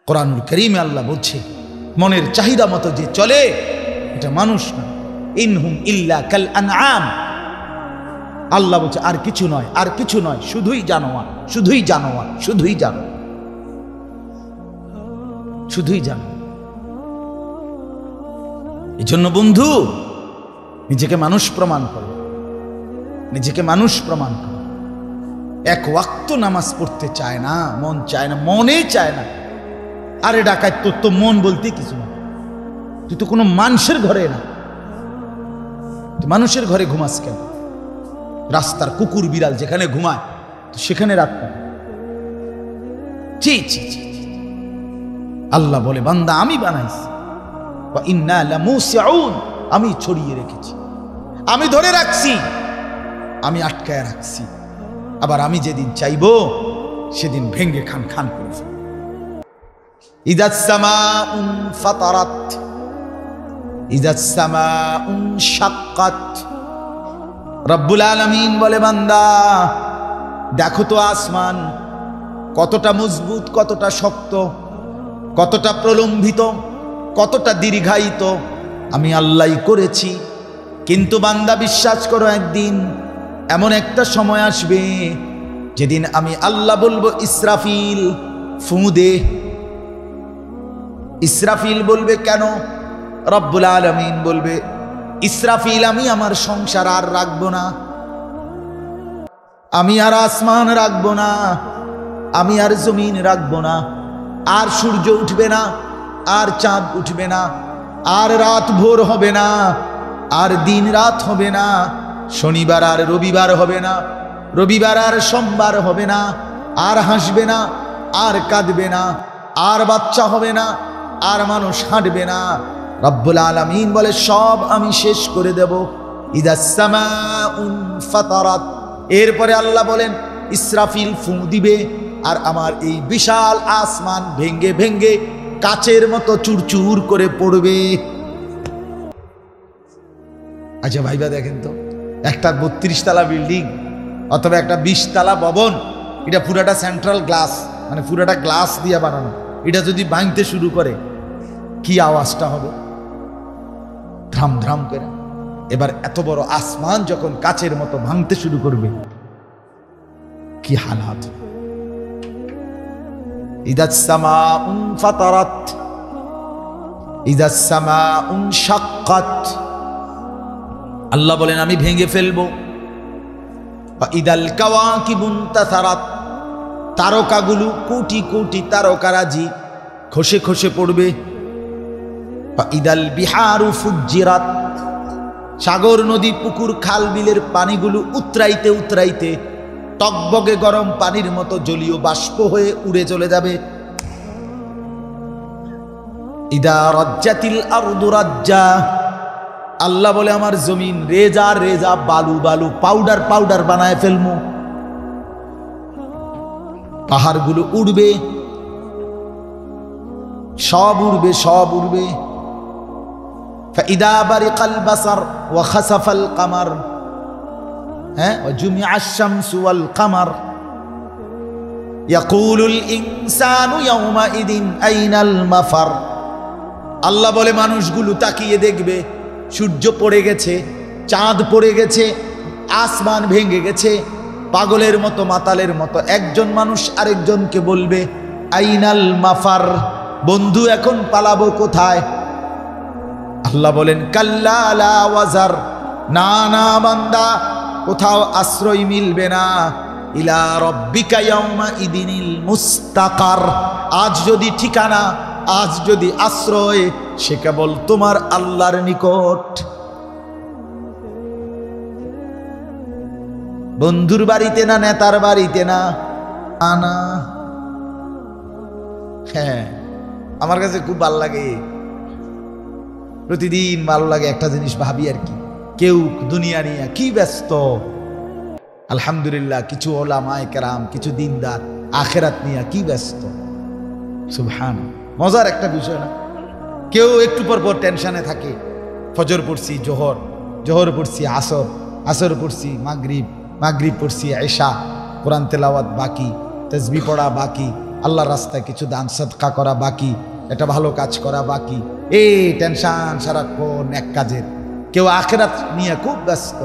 কোরআনুল কারীমে আল্লাহ বলছে মনের চাহিদা মতো যে চলে এটা মানুষ না, ইনহুম ইল্লা কাল আনআম। আল্লাহ বলছে আর কিছু নয়, আর কিছু নয়, শুধুই জানোয়ার, শুধুই জানোয়ার, শুধুই জানোয়ার, শুধুই জানোয়ার। এই জন্য বন্ধু নিজেকে মানুষ প্রমাণ করো, নিজেকে মানুষ প্রমাণ করো। এক ওয়াক্ত নামাজ পড়তে চায় না, মন চায় না, মনে চায় না। আরে ডাকাত, তোর তো মন বলতে কিছু না, তুই তো কোনো মানুষের ঘরে না, তুই মানুষের ঘরে ঘুমাস কেন? রাস্তার কুকুর বিড়াল যেখানে ঘুমায় তো সেখানে রাত পায়। ছি ছি ছি। আল্লাহ বলে বান্দা আমি বানাইছি, ওয়া ইন্না লামুসিউন, আমি ছড়িয়ে রেখেছি, আমি ধরে রাখছি, আমি আটকায় রাখছি। আবার আমি যেদিন চাইবো সেদিন ভেঙ্গে খান খান করে ফেলব। ইযাস সামাউন ফাতারাত, ইযাস সামাউন শাক্কাত। রব্বুল আলামিন বলে বান্দা দেখো তো আসমান কতটা মজবুত, কতটা শক্ত, কতটা প্রলম্বিত, কতটা দীর্ঘায়িত, আমি আল্লাহই করেছি। কিন্তু বান্দা বিশ্বাস করো একদিন এমন একটা সময় আসবে যেদিন আমি আল্লাহ বলবো ইসরাফিল ফু দে। ইসরাফিল বলবে কেন? রব্বুল আলামিন বলবে ইসরাফিল আমি আমার সংসার আর রাখবো না, আমি আর আসমান রাখবো না, আমি আর জমিন রাখবো না, আর সূর্য উঠবে না, আর চাঁদ উঠবে না, আর রাত ভোর হবে না, আর দিন রাত হবে না, শনিবার আর রবিবার হবে না, রবিবার আর সোমবার হবে না, আর হাসবে না, আর কাঁদবে না, আর বাচ্চা হবে না, আর মানুষ হাঁটবে না। রব্বুল আলামিন বলে সব আমি শেষ করে দেব। ইযাস সামাউন ফাতারাত। এরপরে আল্লাহ বলেন ইসরাফিল ফু দিবে আর আমার এই বিশাল আসমান ভেঙ্গে ভেঙ্গে কাচের মতো চুরচুর করে পড়বে। আচ্ছা ভাইবা দেখেন তো, একটা 32 তলা বিল্ডিং অথবা একটা 20 তলা ভবন, এটা পুরাটা সেন্ট্রাল গ্লাস, মানে পুরাটা গ্লাস দিয়ে বানানো, এটা যদি ভাঙতে শুরু করে কি আওয়াজটা হবে? ধ্রাম ধ্রাম করে। এবার এত বড় আসমান যখন কাচের মতো ভাঙতে শুরু করবে কি হালাত? ইযাস সামাউন ফাতারাত, ইযাস সামাউন শাক্কাত। আল্লাহ বলেন আমি ভেঙে ফেলবো। ইদাল কাওয়াকিবুন তাসারাত। তারকাগুলো কোটি কোটি তারকারাজি খসে খসে পড়বে। ইদাল বিহারু ফুজ্জিরাত। সাগর নদী পুকুর খাল বিলের পানিগুলো উতরাইতে উতরাইতে টকবগে গরম পানির মতো জলীয় বাষ্প হয়ে উড়ে চলে যাবে। ইদা রাজ্জাতিল আরদু রাজ্জা। আল্লাহ বলে আমার জমিন রেজা রেজা, বালু বালু, পাউডার পাউডার বানায় ফেলমু। পাহাড়গুলো উড়বে, সব উড়বে, সব উড়বে। فإذا برق البصر وخسف القمر وجمع الشمس والقمر يقول الإنسان يومئذ أين المفر। আল্লাহ বলে মানুষগুলো তাকিয়ে দেখবে সূর্য পড়ে গেছে, চাঁদ পড়ে গেছে, আসমান ভেঙে গেছে। পাগলের মতো মাতালের মতো একজন মানুষ আরেকজনকে বলবে আইনাল মাফার, বন্ধু এখন পালাবো কোথায়? আল্লাহ বলেন কাল্লা লা ওয়াজার, না না বান্দা, কোথাও আশ্রয় মিলবে না। ইলা রব্বিকা ইয়াউমা ইদিনিল মুস্তাকার। আজ যদি ঠিকানা, আজ যদি আশ্রয়, সে কেবল তোমার আল্লাহর নিকট। বন্ধুর বাড়িতে না, নেতার বাড়িতে না। আনা হ্যাঁ, আমার কাছে খুব ভালো লাগে, প্রতিদিন ভালো লাগে একটা জিনিস ভাবি আর কি, কেউ দুনিয়া নিয়ে কি ব্যস্ত। আলহামদুলিল্লাহ কিছু ওলামায়ে কেরাম, কিছু দিনদার আখেরাত নিয়ে কি ব্যস্ত। সুবহান, মজার একটা বিষয় না? কেউ একটু পর পর টেনশনে থাকে। ফজর পড়ছি, জোহর, জোহর পড়ছি আসর, আসর পড়ছি মাগরিব, মাগরিব পড়ছি এশা, কোরআন তেলাওয়াত বাকি, তাসবিহ পড়া বাকি, আল্লাহর রাস্তায় কিছু দান সদকা করা বাকি, একটা ভালো কাজ করা বাকি, এই টেনশন সারাক্ষণ এক কাজের। কেউ আখিরাত নিয়ে খুব ব্যস্ত,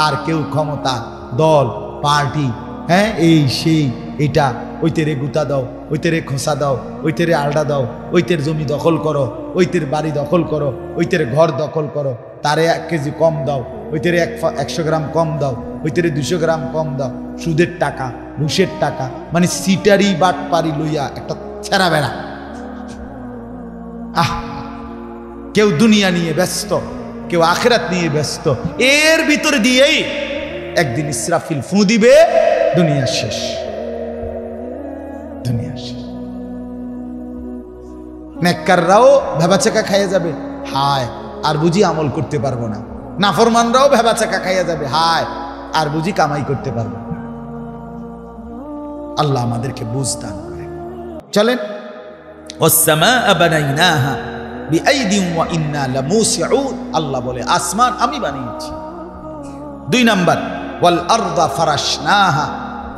আর কেউ ক্ষমতা, দল, পার্টি, হ্যাঁ এই সেই, এটা ওইতেরে গুতা দাও, ওইতেরে খোসা দাও, ওইতেরে আলডা দাও, ওইতের জমি দখল করো, ওইতের বাড়ি দখল করো, ওইতের ঘর দখল করো, তারে 1 কেজি কম দাও, ওইতেরে 100 গ্রাম কম দাও, ওইতেরে 200 গ্রাম কম দাও, সুদের টাকা, ঘুষের টাকা, মানে সিটারি বাটপারি লইয়া একটা ছেঁড়া বেড়া। কেউ দুনিয়া নিয়ে ব্যস্ত, কেউ আখিরাত নিয়ে ব্যস্ত। এর ভিতরে দিয়েই একদিন ইসরাফিল ফু দিবে, দুনিয়া শেষ, দুনিয়া শেষ। নেককাররাও ভেবাচাকা খাইয়া যাবে, হায় আর বুঝি আমল করতে পারবো না। নাফরমানরাও ভেবাচাকা খাইয়া যাবে, হায় আর বুঝি কামাই করতে পারবো না। আল্লাহ আমাদেরকে বুঝ দান করে। চলেন, ওয়াস-সামাআ বানাইনাহা বিআইদিন ওয়া ইন্না লামুসিউন। আল্লাহ বলে আসমান আমি বানিয়েছি। 2 নাম্বার, ওয়াল আরদা ফারাশনাহা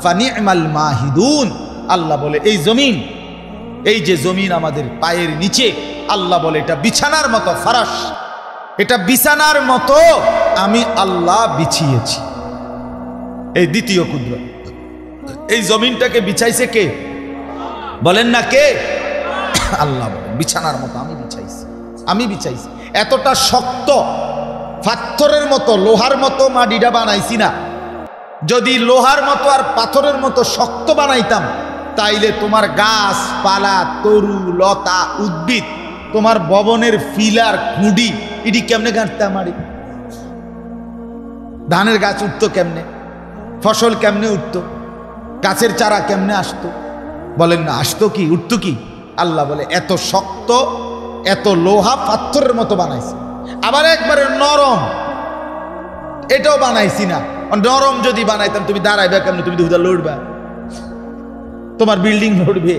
ফানি'মাল মাহিদুন। আল্লাহ বলে এই জমিন, এই যে জমিন আমাদের পায়ের নিচে, আল্লাহ বলে এটা বিছানার মতো, ফারাশ, এটা বিছানার মতো আমি আল্লাহ বিছিয়েছি। এই দ্বিতীয় কুদরত। এই জমিনটাকে বিছাইছে কে? বলেন না কে? আল্লাহ বলেন বিছানার মতো আমি বিছাইছি, আমি বিছাইছি। এতটা শক্ত, পাথরের মতো, লোহার মতো মাটিটা বানাইছি না। যদি লোহার মতো আর পাথরের মতো শক্ত বানাইতাম, তাইলে তোমার গাছ পালা, তরু লতা, উদ্ভিদ, তোমার ভবনের ফিলার খুঁড়ি এটি কেমনে গাঁটতাম? আরে ধানের গাছ উঠতো কেমনে? ফসল কেমনে উঠতো? গাছের চারা কেমনে আসতো? বলেন না, আসতো কি, উঠতো কি? আল্লাহ বলে এত শক্ত, এত লোহা পাথরের মতো বানাইছি। আবার একবারে নরম, এটাও বানাইছি না। নরম যদি বানাইতাম, তুমি দাঁড়াইবে কেমনে? তুমি দুধা লড়বা, তোমার বিল্ডিং নড়বে,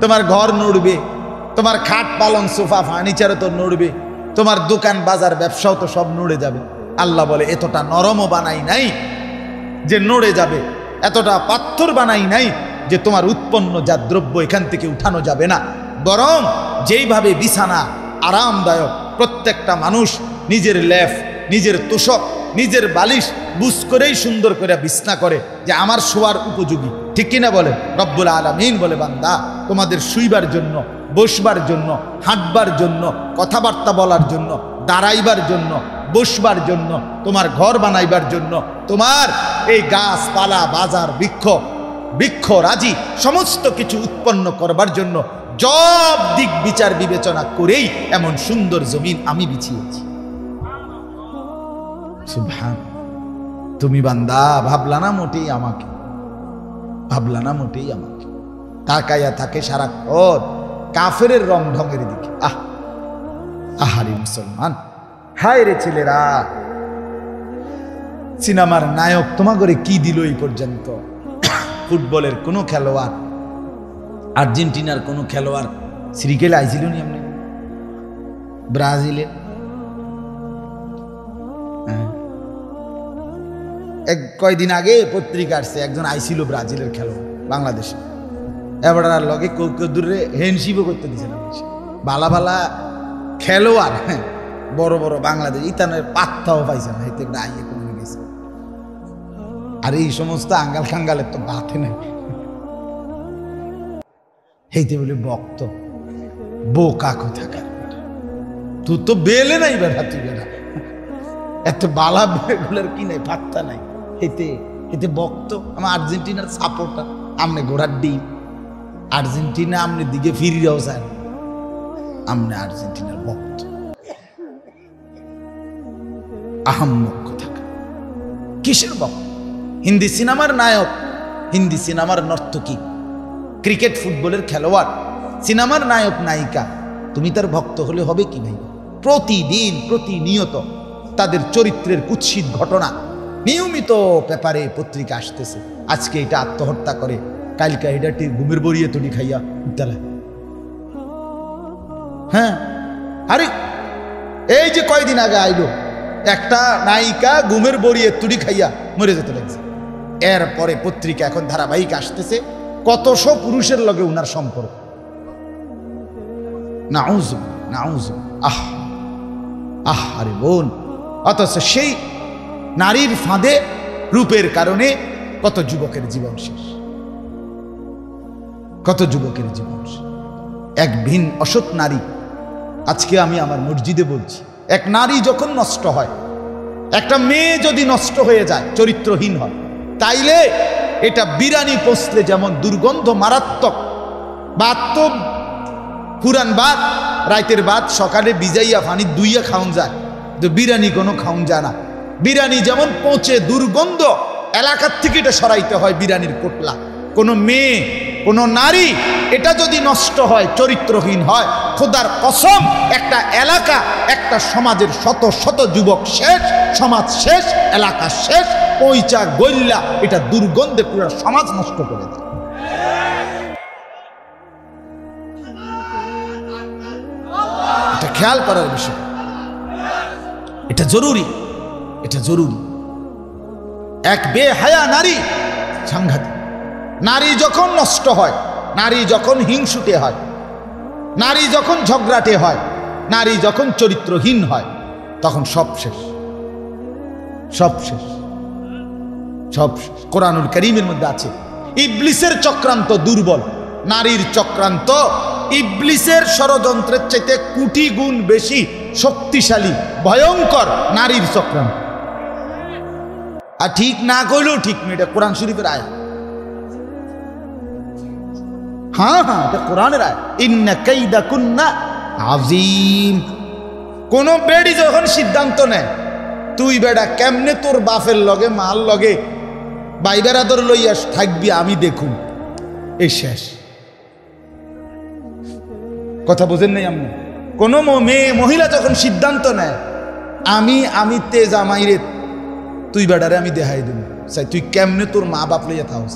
তোমার ঘর নড়বে, তোমার খাট পালং সোফা ফার্নিচারও তো নড়বে, তোমার দোকান বাজার ব্যবসাও তো সব নড়ে যাবে। আল্লাহ বলে এতটা নরমও বানাই নাই যে নড়ে যাবে, এতটা পাথর বানাই নাই যে তোমার উৎপন্ন যা দ্রব্য এখান থেকে উঠানো যাবে না। বরং যেইভাবে বিছানা আরামদায়ক, প্রত্যেকটা মানুষ নিজের লেফ, নিজের তোষক, নিজের বালিশ বুঝ করেই সুন্দর করে বিছনা করে যে আমার শোয়ার উপযোগী, ঠিক কিনা বলে? রব্বুল আলামিন বলে বান্দা তোমাদের শুইবার জন্য, বসবার জন্য, হাঁটবার জন্য, কথাবার্তা বলার জন্য, দাঁড়াইবার জন্য, বসবার জন্য, তোমার ঘর বানাইবার জন্য, তোমার এই গাছপালা, বাজার, বৃক্ষ রাজি সমস্ত কিছু উৎপন্ন করবার জন্য সব দিক বিচার বিবেচনা করেই এমন সুন্দর জমিন আমি বিছিয়েছি। সুবহান। তুমি বান্দা ভাবলা না মোটেই আমাকে, ভাবলা না মোটেই আমাকে। তাকাইয়া থাকে সারাক্ষণ কাফেরের রং ঢঙের দিকে। আহারি মুসলমান, হায় রে ছেলেরা, সিনেমার নায়ক তোমাগরে কি দিল এই পর্যন্ত? ফুটবলের কোনো খেলোয়াড়, আর্জেন্টিনার কোনো খেলোয়াড় শ্রীকেলে আইছিল নি? এমনি ব্রাজিলের কয়দিন আগে পত্রিকা আসছে, একজন আইছিল ব্রাজিলের খেলোয়াড় বাংলাদেশে, এবার আর লগে দূরে হ্যান্ডশিপও করতে দিছে না। ভালা ভালা খেলোয়াড়, হ্যাঁ বড় বড় বাংলাদেশ ইতানের পাত্তাও পাইছে না, এতে একটা আইয়ে কমে গেছে। আর এই সমস্ত আঙ্গাল খাঙ্গালের তো বাথে নাই, হেইতে বলে বক্ত বোকা কোথাকার, তুই তো বেলে নাই বেড়া, তুই বেড়া এত বালা বেগুলার কি নাই, পাত্তা নাই। হেতে বক্ত আমার আর্জেন্টিনার সাপোর্টার, আমনে ঘোড়ার ডিম, আর্জেন্টিনা আমনে দিকে ফিরিয়াও চায় না, আমনে আর্জেন্টিনার ভক্ত। আহাম্মক কোথাকার, কিসের ভক্ত? হিন্দি সিনেমার নায়ক, হিন্দি সিনেমার নর্তকী, ক্রিকেট ফুটবলের খেলোয়াড়, সিনেমার নায়ক নায়িকা, তুমি তার ভক্ত হলে হবে কি ভাই? প্রতিদিন প্রতিনিয়ত তাদের চরিত্রের কুৎসিত ঘটনা নিয়মিত পেপারে পত্রিকা আসতেছে। আজকে এটা আত্মহত্যা করে, কালকে এটা ঘুমের বড়িয়ে তড়ি খাইয়া উঠতালা। হ্যাঁ, আরে এই যে কয়দিন আগে আইলো একটা নায়িকা ঘুমের বড়িয়ে তুড়ি খাইয়া মরে যেতে লাগছে। এরপরে পত্রিকা এখন ধারাবাহিক আসতেছে, কতশো পুরুষের লগে উনার সম্পর্ক। নাউজ নাউজ, আহ আহ আরে বোন, অথচ সেই নারীর ফাঁদে রূপের কারণে কত যুবকের জীবন শেষ, কত যুবকের জীবন শেষ। এক ভিন অসৎ নারী, আজকে আমি আমার মসজিদে বলছি, এক নারী যখন নষ্ট হয়, একটা মেয়ে যদি নষ্ট হয়ে যায়, চরিত্রহীন হয়, তাইলে এটা বিরানি পচলে যেমন দুর্গন্ধ মারাত্মক, ভাত তো পুরান ভাত, রাইতের ভাত সকালে ভিজাইয়া পানি দুইয়া খাওন যায়, তো বিরানি কোনো খাওন যায় না। বিরানি যেমন পচে দুর্গন্ধ, এলাকার থেকে এটা সরাইতে হয় বিরানির পোটলা। কোনো মেয়ে, কোনো নারী এটা যদি নষ্ট হয়, চরিত্রহীন হয়, খোদার কসম একটা এলাকা, একটা সমাজের শত শত যুবক শেষ, সমাজ শেষ, এলাকা শেষ, পয়চা গল্লা, এটা দুর্গন্ধে পুরো সমাজ নষ্ট করে দেয়। এটা খেয়াল করার বিষয়, এটা জরুরি, এটা জরুরি। এক বেহায়া নারী সাংঘাতিক। নারী যখন নষ্ট হয়, নারী যখন হিংসুটে হয়, নারী যখন ঝগড়াটে হয়, নারী যখন চরিত্রহীন হয়, তখন সব শেষ, সব শেষ, সব শেষ। কোরআনুল কারীমের মধ্যে আছে, ইবলিসের চক্রান্ত দুর্বল, নারীর চক্রান্ত ইবলিসের ষড়যন্ত্রের চাইতে কোটি গুণ বেশি শক্তিশালী, ভয়ঙ্কর নারীর চক্রান্ত। আর ঠিক না কইলেও ঠিক না, এটা কোরআন শরীফের আয়াত। হ্যাঁ হ্যাঁ, এটা কোরআনের আয়াত। ইন্না কাইদাকুন্না আযীম। কোন বেড়ি যখন সিদ্ধান্ত নেয়, তুই বেড়া কেমনে তোর বাপের লগে মাল লগে ভাই বেড়াদর লইয়া থাকবি আমি দেখুন, এই শেষ। কথা বোঝেন নাই আপনি? কোন মেয়ে মহিলা যখন সিদ্ধান্ত নেয়, আমি তে জামাইরে তুই বেড়ারে আমি দেখাই দেব, চাই তুই কেমনে তোর মা বাপ লইয়া থাকস,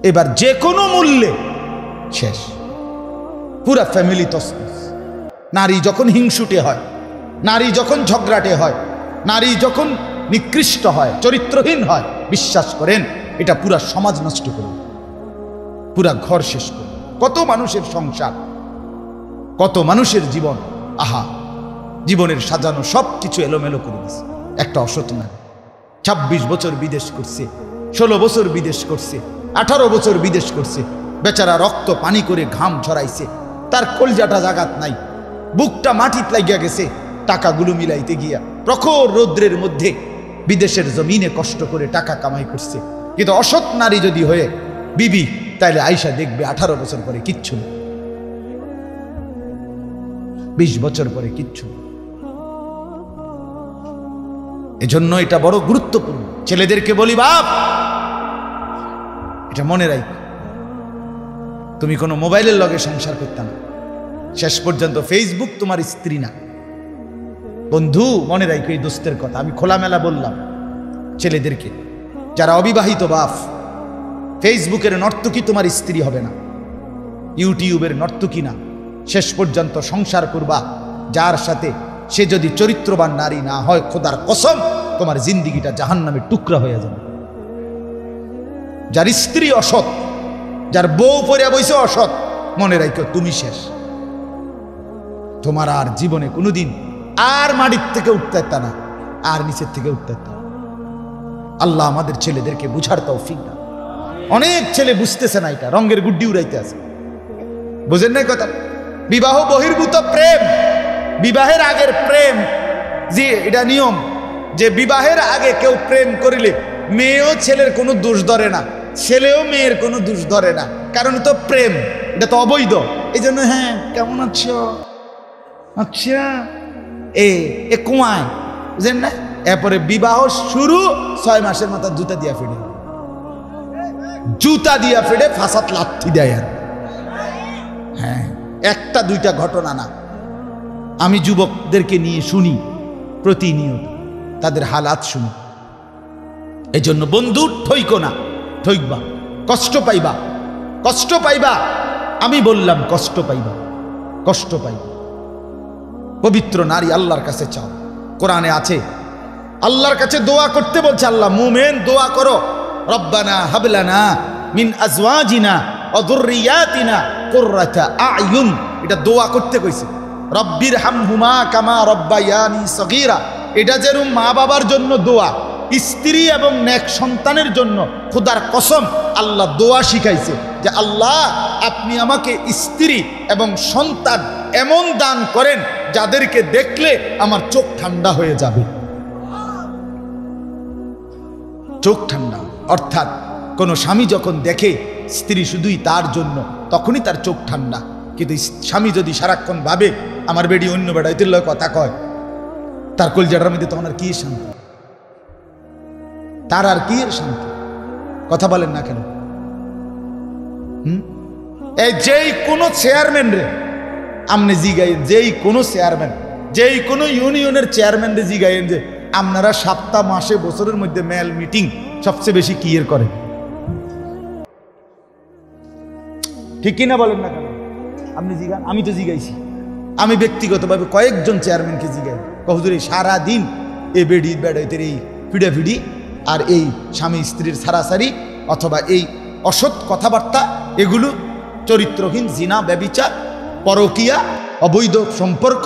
এবার যে কোনো মূল্যে শেষ, পুরা ফ্যামিলি তসনস। নারী যখন হিংসুটে হয়, নারী যখন ঝগড়াটে হয়, নারী যখন নিকৃষ্ট হয়, চরিত্রহীন হয়, বিশ্বাস করেন এটা পুরা সমাজ নষ্ট করে, পুরা ঘর শেষ করে। কত মানুষের সংসার, কত মানুষের জীবন, আহা, জীবনের সাজানো সব কিছু এলোমেলো করে দিছে একটা অসৎ নারী। 26 বছর বিদেশ করছে, 16 বছর বিদেশ করছে, 18 বছর বিদেশ করছে, বেচারা রক্ত পানি করে ঘাম ঝরাইছে, তার কলজাটা জাগাত নাই, বুকটা মাটিত লাগিয়া গেছে টাকাগুলো মিলাইতে গিয়া, প্রখর রৌদ্রের মধ্যে বিদেশের জমিনে কষ্ট করে টাকা কামাই করছে। কিন্তু অসৎ নারী যদি হয়ে বিবি, তাইলে আয়সা দেখবে 18 বছর পরে কিচ্ছু নেই, 20 বছর পরে কিচ্ছু। এজন্য এটা বড় গুরুত্বপূর্ণ। ছেলেদেরকে বলি, বাপ এটা মনে রাখ, তুমি কোনো মোবাইলের লগে সংসার করতে না, শেষ পর্যন্ত ফেসবুক তোমার স্ত্রী না। বন্ধু মনে রাখো এই দোস্তের কথা, আমি খোলামেলা বললাম ছেলেদেরকে, যারা অবিবাহিত বাপ, ফেসবুকের নর্তকী তোমার স্ত্রী হবে না, ইউটিউবের নর্তকী না। শেষ পর্যন্ত সংসার করবা যার সাথে, সে যদি চরিত্রবান নারী না হয়, খোদার কসম তোমার জিন্দিগিটা জাহান্নামের টুকরা হয়ে যাবে। যার স্ত্রী অসৎ, যার বউ পরিয়া বইছে অসৎ, মনে রাখো তুমি শেষ, তোমার আর জীবনে কোনোদিন আর মাটির থেকে উঠতে পারতা না, আর নিচের থেকে উঠতে পারতা। আল্লাহ আমাদের ছেলেদেরকে বুঝার তৌফিক দান। অনেক ছেলে বুঝতেছে না, এটা রঙের গুড্ডি উড়াইতে আছে, বুঝেন নাই কথা? বিবাহ বহির্ভূত প্রেম, বিবাহের আগের প্রেম, যে এটা নিয়ম যে বিবাহের আগে কেউ প্রেম করিলে মেয়েও ছেলের কোনো দোষ ধরে না, ছেলেও মেয়ের কোনো দোষ ধরে না, কারণ তো প্রেম, এটা তো অবৈধ। এই জন্য হ্যাঁ কেমন আছো, আচ্ছা এ কুয়ায়, বুঝেন না? এরপরে বিবাহ শুরু, 6 মাসের মাথা জুতা দিয়া ফেটে, জুতা দিয়া ফেটে ফাঁসাত লাথি দেয়। আর হ্যাঁ, একটা দুইটা ঘটনা না, আমি যুবকদেরকে নিয়ে শুনি প্রতিনিয়ত, তাদের হালাত শুনি। এই জন্য বন্ধু ঠইকো না, ঠইকবা, কষ্ট পাইবা, কষ্ট পাইবা, আমি বললাম কষ্ট পাইবা, কষ্ট পাইবা। পবিত্র নারী আল্লাহর কাছে চাও, কোরআনে আছে আল্লাহর কাছে দোয়া করতে বলছে আল্লাহ, মুমিন দোয়া করো, রব্বানা হাবলানা মিন আজওয়াজিনা ওয়া যুররিয়াতিনা কুররাতা আ'য়ুন। এটা দোয়া করতে কইছে, রব্বির হামহুমা কামা রব্বায়ানি সগীরা। এটা যেরকম মা বাবার জন্য দোয়া, স্ত্রী এবং নেক সন্তানের জন্য খোদার কসম আল্লাহ দোয়া শিখাইছে যে আল্লাহ আপনি আমাকে স্ত্রী এবং সন্তান এমন দান করেন যাদেরকে দেখলে আমার চোখ ঠান্ডা হয়ে যাবে। চোখ ঠান্ডা অর্থাৎ কোন স্বামী যখন দেখে স্ত্রী শুধুই তার জন্য, তখনই তার চোখ ঠান্ডা। কিন্তু স্বামী যদি সারাক্ষণ ভাবে আমার বেডি অন্য বেড়াইতে কথা কয়, তার কলজাটার মধ্যে তখন আর কি শান্তি, তার আর কি শান্তি? কথা বলেন না কেন? এই যেই কোনো চেয়ারম্যান রে আমনে জিগাইন, যেই কোনো চেয়ারম্যান, যেই কোনো ইউনিয়নের চেয়ারম্যান রে জিগাইন যে আপনারা সপ্তাহ মাসে বছরের মধ্যে মেল মিটিং সবচেয়ে বেশি কি এর করে? ঠিক কিনা বলেন না কেন? আপনি জিগান, আমি তো জিগাইছি। আমি ব্যক্তিগতভাবে কয়েকজন চেয়ারম্যানকে জিগাই, হুজুর এই সারাদিন এই বেডি বেড়াইতে এই ফিডাফিডি আর এই স্বামী স্ত্রীর সারাসারি অথবা এই অসৎ কথাবার্তা, এগুলো চরিত্রহীন, জিনা, ব্যভিচার, পরকিয়া, অবৈধ সম্পর্ক,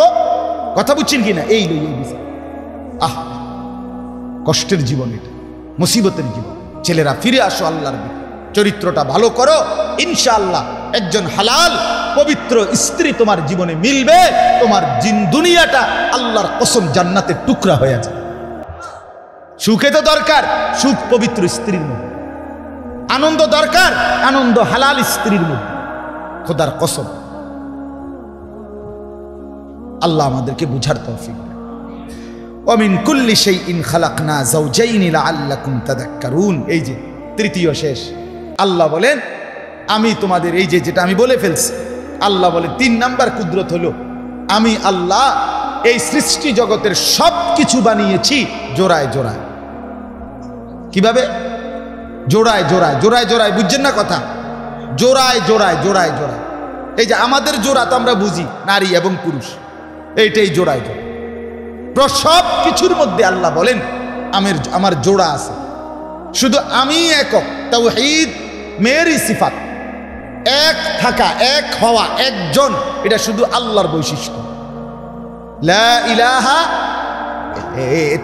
কথা বুঝছেন কিনা? এই লই এই বিষয়। কষ্টের জীবন, এটা মুসিবতের জীবন। ছেলেরা ফিরে আসো আল্লাহর দিকে, চরিত্রটা ভালো করো, ইনশাআল্লাহ একজন হালাল পবিত্র স্ত্রী তোমার জীবনে মিলবে, তোমার দুনিয়াটা আল্লাহর কসম জান্নাতের টুকরা হয়ে যাবে। সুখে তো দরকার সুখ পবিত্র স্ত্রীর মধ্যে, আনন্দ দরকার আনন্দ হালাল স্ত্রীর মধ্যে, খোদার কসম। আল্লাহ আমাদেরকে বুঝার তৌফিক দেন। ওমিন কুল্লি শাইইন খালাকনা যাওজাইনি লাআল্লাকুম তাযাক্কারুন। এই যে তৃতীয় শেষ, আল্লাহ বলেন আমি তোমাদের এই যে যেটা আমি বলে ফেলছি, আল্লাহ বলে 3 নাম্বার কুদরত হলো আমি আল্লাহ এই সৃষ্টি জগতের সব কিছু বানিয়েছি জোড়ায় জোড়ায়। কিভাবে? জোড়ায় জোড়ায় জোড়ায় জোড়ায়, বুঝছেন না কথা? জোড়ায় জোড়ায় জোড়ায় জোড়ায়। এই যে আমাদের জোড়া তো আমরা বুঝি নারী এবং পুরুষ, এইটাই জোড়ায় জোড়ায়। সব কিছুর মধ্যে আল্লাহ বলেন আমার জোড়া আছে। শুধু আমি একক, তাওহীদ মেরি সিফাত, এক থাকা, এক হওয়া, একজন, এটা শুধু আল্লাহর বৈশিষ্ট্য। লা ইলাহা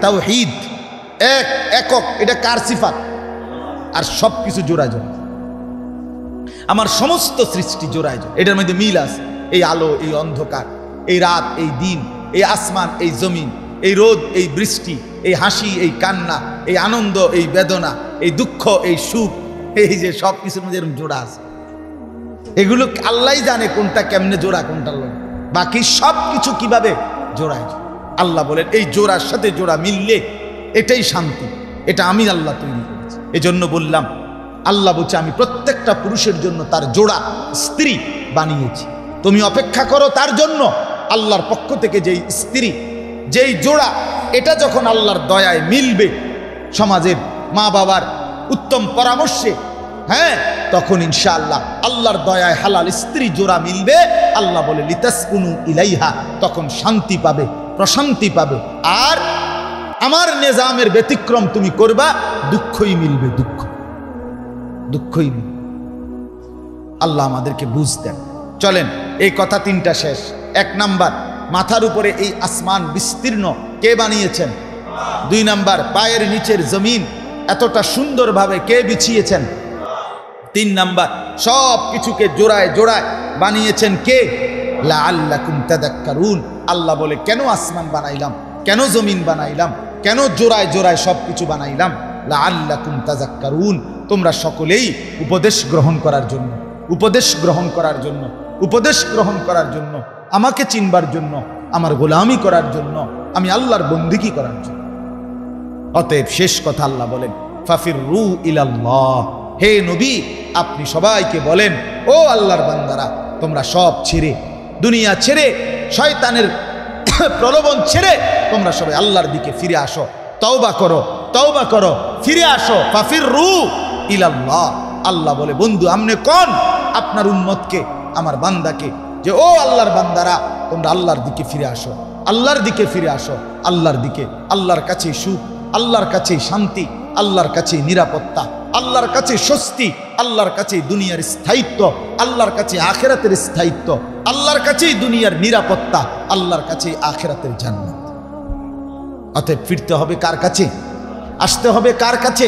তাওহীদ, এক একক, এটা কার সিফাত? আর সব কিছু জোড়ায় জোড়া। আমার সমস্ত সৃষ্টি জোড়ায় জোড়া, এটার মধ্যে মিল আছে। এই আলো, এই অন্ধকার, এই রাত, এই দিন, এই আসমান, এই জমিন, এই রোদ, এই বৃষ্টি, এই হাসি, এই কান্না, এই আনন্দ, এই বেদনা, এই দুঃখ, এই সুখ, এই যে সব কিছুর মধ্যে এরকম জোড়া আছে। এগুলো আল্লাহই জানে কোনটা কেমনে জোড়া, কোনটা লোক। বাকি সব কিছু কিভাবে জোড়ায়। আল্লাহ বলেন এই জোড়ার সাথে জোড়া মিললে এটাই শান্তি, এটা আমি আল্লাহ তৈরি করেছি। এজন্য বললাম আল্লাহ বলছে আমি প্রত্যেকটা পুরুষের জন্য তার জোড়া স্ত্রী বানিয়েছি। তুমি অপেক্ষা করো তার জন্য। আল্লাহর পক্ষ থেকে যেই স্ত্রী, যেই জোড়া, এটা যখন আল্লাহর দয়ায় মিলবে, সমাজের মা বাবার উত্তম পরামর্শে, হ্যাঁ, তখন ইনশাআল্লাহ আল্লাহর দয়ায় হালাল স্ত্রী জোড়া মিলবে। আল্লাহ বলে লিতাসকুনু ইলাইহা, তখন শান্তি পাবে, প্রশান্তি পাবে। আর আমার নিজামের ব্যতিক্রম তুমি করবা, দুঃখই মিলবে, দুঃখই মিলবে। আল্লাহ আমাদেরকে বুঝতেন। চলেন এই কথা 3টা শেষ। 1 নাম্বার, মাথার উপরে এই আসমান বিস্তীর্ণ কে বানিয়েছেন? 2 নাম্বার, পায়ের নিচের জমিন এতটা সুন্দরভাবে কে বিছিয়েছেন? 3 নাম্বার, সব কিছুকে জোড়ায় জোড়ায় বানিয়েছেন কে? লাআল্লাকুম তাযাক্কারুন। আল্লাহ বলে কেন আসমান বানাইলাম, কেন জমিন বানাইলাম, কেন জোড়ায় জোড়ায় সব কিছু বানাইলাম? লাআল্লাকুম তাযাক্কারুন, তোমরা সকলেই উপদেশ গ্রহণ করার জন্য, উপদেশ গ্রহণ করার জন্য, উপদেশ গ্রহণ করার জন্য, আমাকে চিনবার জন্য, আমার গোলামি করার জন্য, আমি আল্লাহর বন্দেগী করার জন্য। অতএব শেষ কথা আল্লাহ বলেন ফাফিরু ইলাল্লাহ। হে নবী, আপনি সবাইকে বলেন ও আল্লাহর বান্দারা, তোমরা সব ছেড়ে, দুনিয়া ছেড়ে, শয়তানের প্রলোভন ছেড়ে তোমরা সবাই আল্লাহর দিকে ফিরে আসো, তওবা করো, তওবা করো, ফিরে আসো। ফাফিরু ইলাল্লাহ। আল্লাহ বলে বন্ধু আমনে কোন আপনার উম্মতকে, আমার বান্দাকে, যে ও আল্লাহর বান্দারা তোমরা আল্লাহর দিকে ফিরে আসো, আল্লাহর দিকে ফিরে আসো, আল্লাহর দিকে। আল্লাহর কাছে সুখ, আল্লাহর কাছে শান্তি, আল্লাহর কাছে নিরাপত্তা, আল্লাহর কাছে স্বস্তি, আল্লাহর কাছেই দুনিয়ার স্থায়িত্ব, আল্লাহর কাছে আখিরাতের স্থায়িত্ব, আল্লাহর কাছেই দুনিয়ার নিরাপত্তা, আল্লাহর কাছেই আখিরাতের জান্নাত। অতএব ফিরতে হবে কার কাছে? আসতে হবে কার কাছে?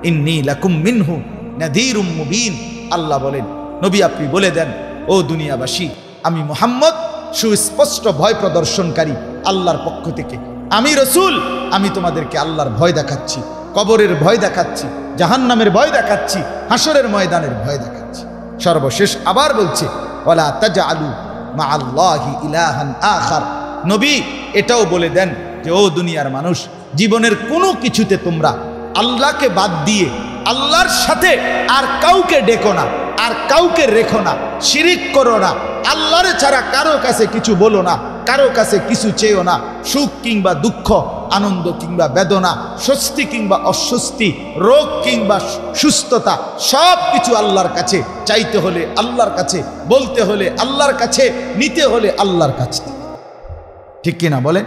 ইন্নী লাকুম মিনহু নাযীরুম মুবিন। আল্লাহ বলেন, নবী আপনি বলে দেন, ও দুনিয়াবাসী, আমি মুহাম্মদ সুস্পষ্ট ভয় প্রদর্শনকারী আল্লাহর পক্ষ থেকে। আমি রসুল, আমি তোমাদেরকে আল্লাহর ভয় দেখাচ্ছি, কবরের ভয় দেখাচ্ছি, জাহান্নামের ভয় দেখাচ্ছি, হাসরের ময়দানের ভয় দেখাচ্ছি। সর্বশেষ আবার বলছে, ওয়ালা তাজআলু মাআল্লাহি ইলাহান আখার। নবী এটাও বলে দেন যে, ও দুনিয়ার মানুষ, জীবনের কোনো কিছুতে তোমরা আল্লাহকে বাদ দিয়ে আল্লাহর সাথে আর কাউকে ডেকো না, আর কাউকে রেখো না, শিরিক করো না, আল্লাহর ছাড়া কারো কাছে কিছু বলো না, কারো কাছে কিছু চেয়েও না। সুখ কিংবা দুঃখ, আনন্দ কিংবা বেদনা, স্বস্তি কিংবা অস্বস্তি, রোগ কিংবা সুস্থতা, সব কিছু আল্লাহর কাছে। চাইতে হলে আল্লাহর কাছে, বলতে হলে আল্লাহর কাছে, নিতে হলে আল্লাহর কাছে। ঠিক কিনা বলেন?